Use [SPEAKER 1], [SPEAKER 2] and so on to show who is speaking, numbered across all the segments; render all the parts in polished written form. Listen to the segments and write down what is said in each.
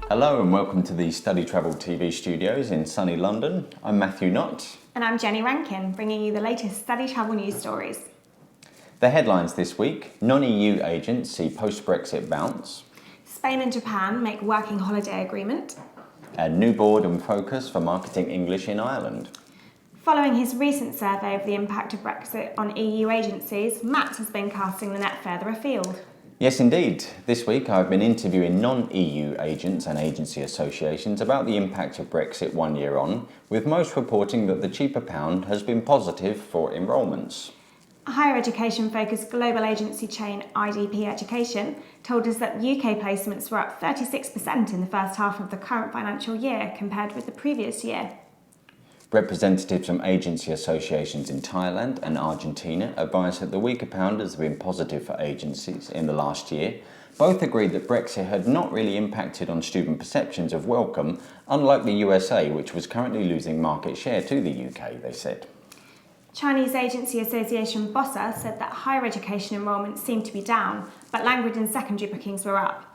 [SPEAKER 1] Hello and welcome to the StudyTravel TV studios in sunny London. I'm Matthew Knott.
[SPEAKER 2] And I'm Jenny Rankin, bringing you the latest StudyTravel news stories.
[SPEAKER 1] The headlines this week: non-EU agents see post-Brexit bounce.
[SPEAKER 2] Spain and Japan make working holiday agreement.
[SPEAKER 1] A new board and focus for marketing English in Ireland.
[SPEAKER 2] Following his recent survey of the impact of Brexit on EU agencies, Matt has been casting the net further afield.
[SPEAKER 1] Yes, indeed. This week I've been interviewing non-EU agents and agency associations about the impact of Brexit 1 year on, with most reporting that the cheaper pound has been positive for enrolments.
[SPEAKER 2] Higher education-focused global agency chain IDP Education told us that UK placements were up 36% in the first half of the current financial year compared with the previous year.
[SPEAKER 1] Representatives from agency associations in Thailand and Argentina advised that the weaker pound has been positive for agencies in the last year. Both agreed that Brexit had not really impacted on student perceptions of welcome, unlike the USA, which was currently losing market share to the UK, they said.
[SPEAKER 2] Chinese Agency Association BOSA said that higher education enrolment seemed to be down, but language and secondary bookings were up.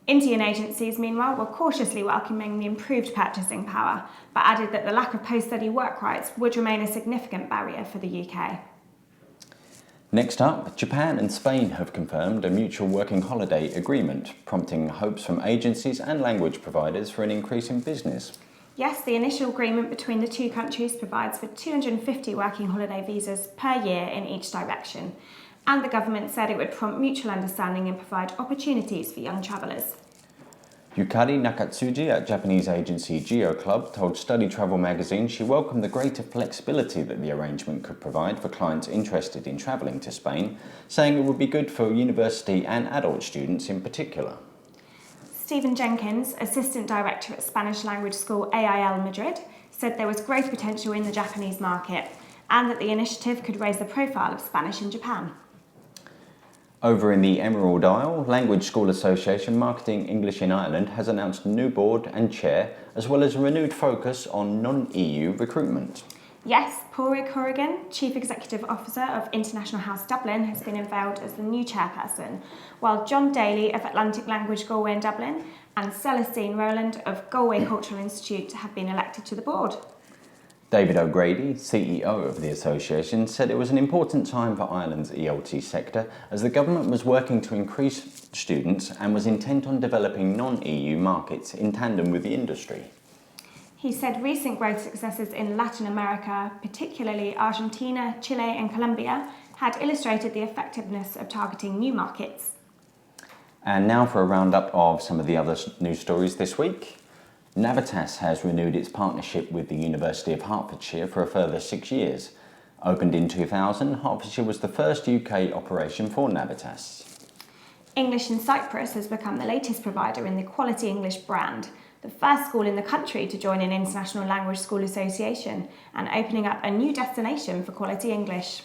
[SPEAKER 2] Indian agencies, meanwhile, were cautiously welcoming the improved purchasing power, but added that the lack of post-study work rights would remain a significant barrier for the UK.
[SPEAKER 1] Next up, Japan and Spain have confirmed a mutual working holiday agreement, prompting hopes from agencies and language providers for an increase in business.
[SPEAKER 2] Yes, the initial agreement between the two countries provides for 250 working holiday visas per year in each direction, and the government said it would prompt mutual understanding and provide opportunities for young travellers.
[SPEAKER 1] Yukari Nakatsuji at Japanese agency Geo Club told StudyTravel magazine she welcomed the greater flexibility that the arrangement could provide for clients interested in travelling to Spain, saying it would be good for university and adult students in particular.
[SPEAKER 2] Stephen Jenkins, Assistant Director at Spanish Language School AIL Madrid, said there was growth potential in the Japanese market and that the initiative could raise the profile of Spanish in Japan.
[SPEAKER 1] Over in the Emerald Isle, Language School Association Marketing English in Ireland has announced a new board and chair, as well as a renewed focus on non-EU recruitment.
[SPEAKER 2] Yes, Padraig Corrigan, Chief Executive Officer of International House Dublin, has been unveiled as the new chairperson, while John Daly of Atlantic Language Galway in Dublin and Celestine Rowland of Galway Cultural Institute have been elected to the board.
[SPEAKER 1] David O'Grady, CEO of the association, said it was an important time for Ireland's ELT sector as the government was working to increase students and was intent on developing non-EU markets in tandem with the industry.
[SPEAKER 2] He said recent growth successes in Latin America, particularly Argentina, Chile and Colombia, had illustrated the effectiveness of targeting new markets.
[SPEAKER 1] And now for a roundup of some of the other news stories this week. Navitas has renewed its partnership with the University of Hertfordshire for a further 6 years. Opened in 2000, Hertfordshire was the first UK operation for Navitas.
[SPEAKER 2] English in Cyprus has become the latest provider in the Quality English brand, the first school in the country to join an International Language School Association and opening up a new destination for quality English.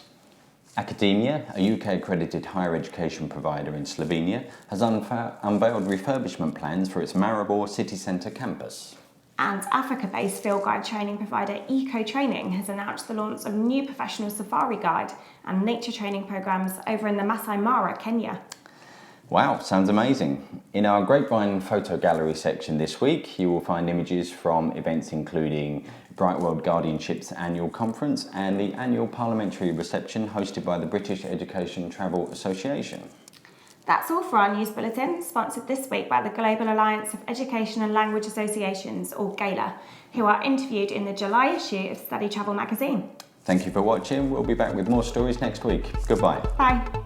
[SPEAKER 1] Academia, a UK-accredited higher education provider in Slovenia, has unveiled refurbishment plans for its Maribor city centre campus.
[SPEAKER 2] And Africa-based field guide training provider Eco Training has announced the launch of new professional safari guide and nature training programs over in the Masai Mara, Kenya.
[SPEAKER 1] Wow, sounds amazing. In our Grapevine photo gallery section this week, you will find images from events including Bright World Guardianship's annual conference and the annual parliamentary reception hosted by the British Education Travel Association.
[SPEAKER 2] That's all for our news bulletin, sponsored this week by the Global Alliance of Education and Language Associations, or GALA, who are interviewed in the July issue of StudyTravel magazine.
[SPEAKER 1] Thank you for watching. We'll be back with more stories next week. Goodbye.
[SPEAKER 2] Bye.